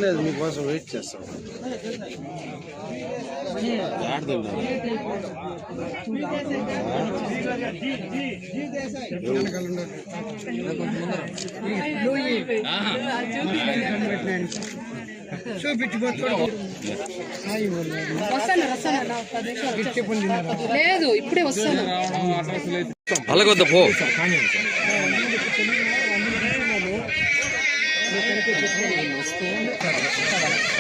లేదు మీకోసం వెయిట్ చేస్తాం. లేదు ఇప్పుడే వస్తాను. అలాగొద్ద పో.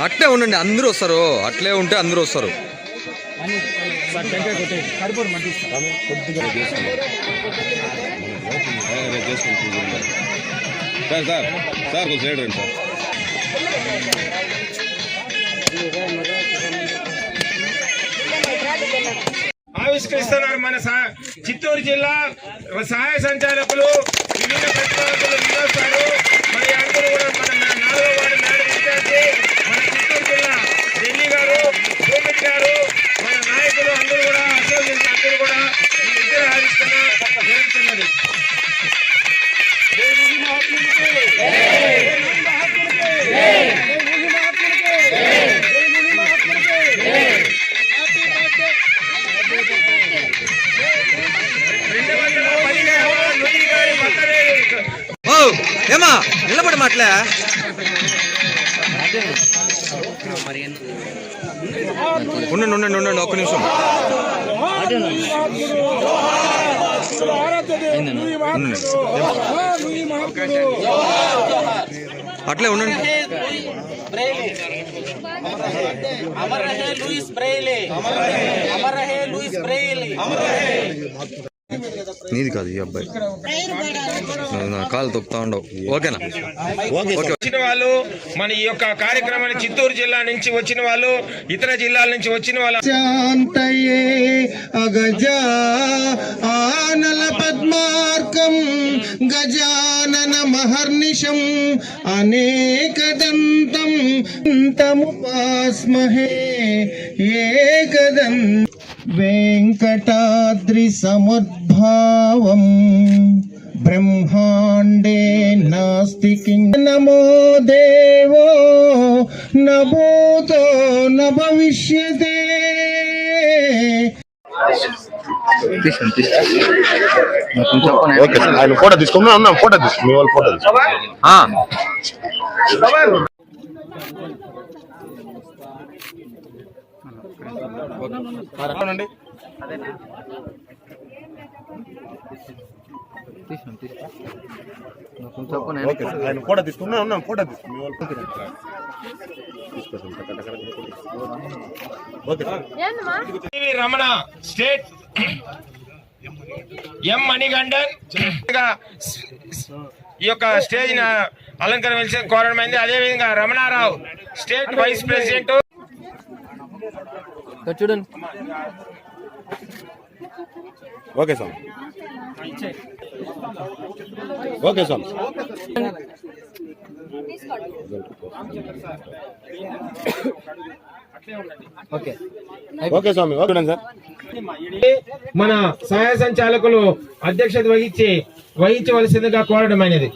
అట్లే ఉండండి, అందరూ వస్తారు. అట్లే ఉంటే అందరూ వస్తారు. ఆవిష్కరిస్తున్నారు మన చిత్తూరు జిల్లా సహాయ సంచాలకులు వివిధ ప్రతిపాదకులు వినోస్తారు. మరి అందరూ కూడా మన 4వ వార్డు మేడం ఇన్ఛార్జి మన చిత్తూరు జిల్లా ఢిల్లీ గారు, సోమిత్ గారు, మన నాయకులు అందరూ కూడా అసోసియేషన్ అందరూ కూడా ఈ విద్య జరుగుతున్నది. ఏమా నిలబడి మాట్లా ఉండండి ఉండండి ఉండండి ఒక్క నిమిషం. అట్లే ఉండండి. నీది కాదు ఈ అబ్బాయి, నా కాలు తొక్కుతా ఉండవు. ఓకేనా? వచ్చిన వాళ్ళు మన ఈ యొక్క కార్యక్రమాన్ని చిత్తూరు జిల్లా నుంచి వచ్చిన వాళ్ళు, ఇతర జిల్లాల నుంచి వచ్చిన వాళ్ళు ఆనల పద్మార్కం గజానన మహర్నిశం అనేకదంతం తముపాస్మహే ఏకదం వెంకటాద్రి సముద్భావం బ్రహ్మాండే నాస్తి కించ నమో దేవో న భూతో న భవిష్యతే. ఆయన ఫోటో తీసుకున్నా అన్న, ఫోటో తీసుకు, మీ వాళ్ళు ఫోటో తీసుకు. ఆయన ఫోటో తీసుకున్నా అన్న, ఫోటో తీసుకు, మీ వాళ్ళు రమణ స్టేట్ ఎం మణిగండన్ ఈ యొక్క స్టేజ్ అలంకరణ కోరడమైంది. అదేవిధంగా రమణారావు స్టేట్ వైస్ ప్రెసిడెంట్. చూడండి. Okay sir, okay sir. Okay స్వామి, ఓకే సార్. మన సహాయ సంచాలకులు అధ్యక్షత వహించవలసిందిగా కోరడమైనది.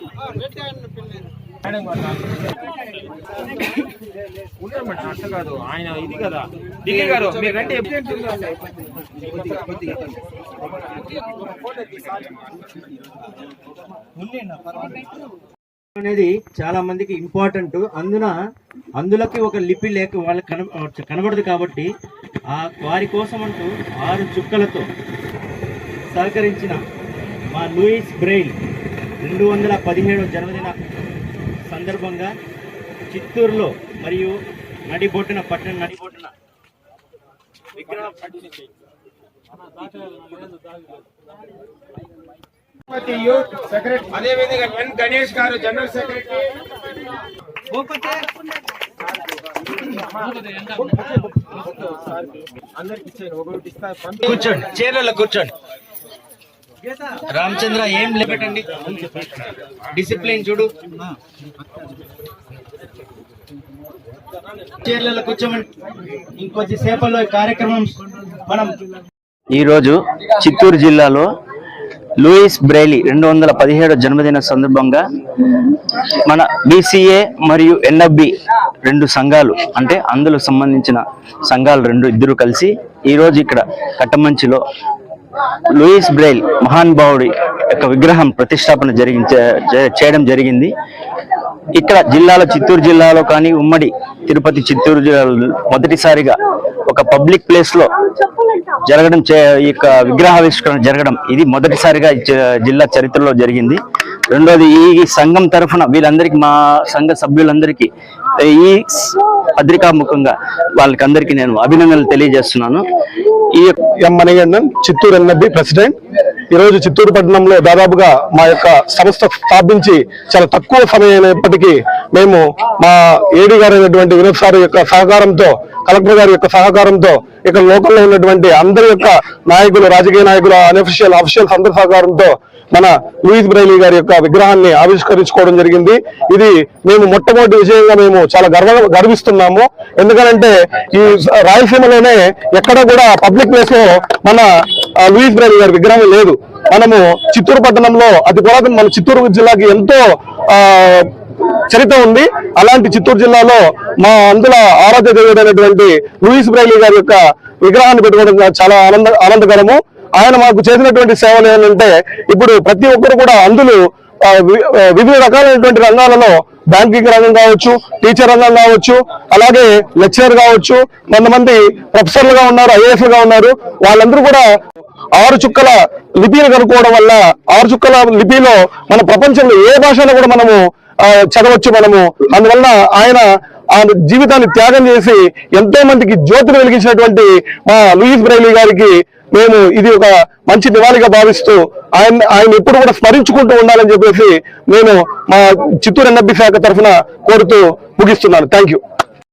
అట్లా కాదు, ఆయన ఇది కదా ఢిల్లీ గారు మీరు రండి. అనేది చాలా మందికి ఇంపార్టెంట్. అందులోకి ఒక లిపి లేక వాళ్ళకి కనబడదు. కాబట్టి వారి కోసం అంటూ 6 చుక్కలతో సహకరించిన మా లూయిస్ బ్రెయిల్ 217వ జన్మదిన సందర్భంగా చిత్తూరులో మరియు పట్టణ నడిబొట్టున విగ్రహం అదేవిధంగా ఎన్ గణేష్ గారు జనరల్ సెక్రటరీ. కూర్చోండి, చీరలలో కూర్చోండి. రామచంద్ర ఏం లేపెట్టండి, డిసిప్లిన్ చూడు. చీరలలో కూర్చోమండి. ఇంకొద్ది సేపల్లో కార్యక్రమం మనం ఈరోజు చిత్తూరు జిల్లాలో లూయిస్ బ్రెయిలీ 217 జన్మదిన సందర్భంగా మన BCA మరియు NFB 2 సంఘాలు, అంటే అందులో సంబంధించిన సంఘాలు ఇద్దరు కలిసి ఈరోజు ఇక్కడ కట్టమంచిలో లూయిస్ బ్రెయిల్ మహానుభావుడి యొక్క విగ్రహం ప్రతిష్టాపన చేయడం జరిగింది. ఇక్కడ చిత్తూరు జిల్లాలో కానీ ఉమ్మడి తిరుపతి చిత్తూరు జిల్లాలో మొదటిసారిగా ఒక పబ్లిక్ ప్లేస్ లో జరగడం, ఈ యొక్క విగ్రహావిష్కరణ జరగడం ఇది మొదటిసారిగా జిల్లా చరిత్రలో జరిగింది. రెండోది, ఈ సంఘం తరఫున వీళ్ళందరికీ, మా సంఘ సభ్యులందరికీ ఈ పత్రికాముఖంగా వాళ్ళకందరికీ నేను అభినందనలు తెలియజేస్తున్నాను. Manigandan, Chittoor NFB president. ఈరోజు చిత్తూరు పట్టణంలో దాదాపుగా మా యొక్క సంస్థ స్థాపించి చాలా తక్కువ సమయం అయినప్పటికీ మేము మా ఏడీ గారు అయినటువంటి వినోద్ సార్ యొక్క సహకారంతో, కలెక్టర్ గారి యొక్క సహకారంతో, ఇక్కడ లోకల్లో ఉన్నటువంటి అందరి యొక్క నాయకులు, రాజకీయ నాయకులు, అఫీషియల్స్ అందరి సహకారంతో మన లూయిస్ బ్రెయిలీ గారి యొక్క విగ్రహాన్ని ఆవిష్కరించుకోవడం జరిగింది. ఇది మేము మొట్టమొదటి విషయంగా మేము చాలా గర్విస్తున్నాము. ఎందుకంటే ఈ రాయలసీమలోనే ఎక్కడ కూడా పబ్లిక్ ప్లేస్ లో మన లూయిస్ బ్రెయిలీ గారి విగ్రహం లేదు. మనము చిత్తూరు పట్టణంలో అతి పురాతన, మన చిత్తూరు జిల్లాకి ఎంతో చరిత్ర ఉంది. అలాంటి చిత్తూరు జిల్లాలో మా అందులో ఆరాధ్య దేవుడైనటువంటి లూయిస్ బ్రెయిలీ గారి యొక్క విగ్రహాన్ని పెట్టుకోవడం చాలా ఆనందకరము. ఆయన మాకు చేసినటువంటి సేవలు ఏంటంటే, ఇప్పుడు ప్రతి ఒక్కరు కూడా అందులో వివిధ రకాలైనటువంటి రంగాలలో, బ్యాంకింగ్ రంగం కావచ్చు, టీచర్ రంగం కావచ్చు, అలాగే లెక్చరర్ కావచ్చు, కొంతమంది ప్రొఫెసర్లుగా ఉన్నారు, IAS-లుగా ఉన్నారు. వాళ్ళందరూ కూడా 6 చుక్కల లిపిని కనుక్కోవడం వల్ల 6 చుక్కల లిపిలో మన ప్రపంచంలో ఏ భాషలో కూడా మనము చదవచ్చు మనము. అందువల్ల ఆయన ఆ జీవితాన్ని త్యాగం చేసి ఎంతో మందికి జ్యోతిని వెలిగించినటువంటి మా లూయిస్ బ్రెయిలీ గారికి మేము ఇది ఒక మంచి నివాళిగా భావిస్తూ ఆయన ఎప్పుడు కూడా స్మరించుకుంటూ ఉండాలని చెప్పేసి నేను మా చిత్తూరు NFB శాఖ తరఫున కోరుతూ ముగిస్తున్నాను. Thank you.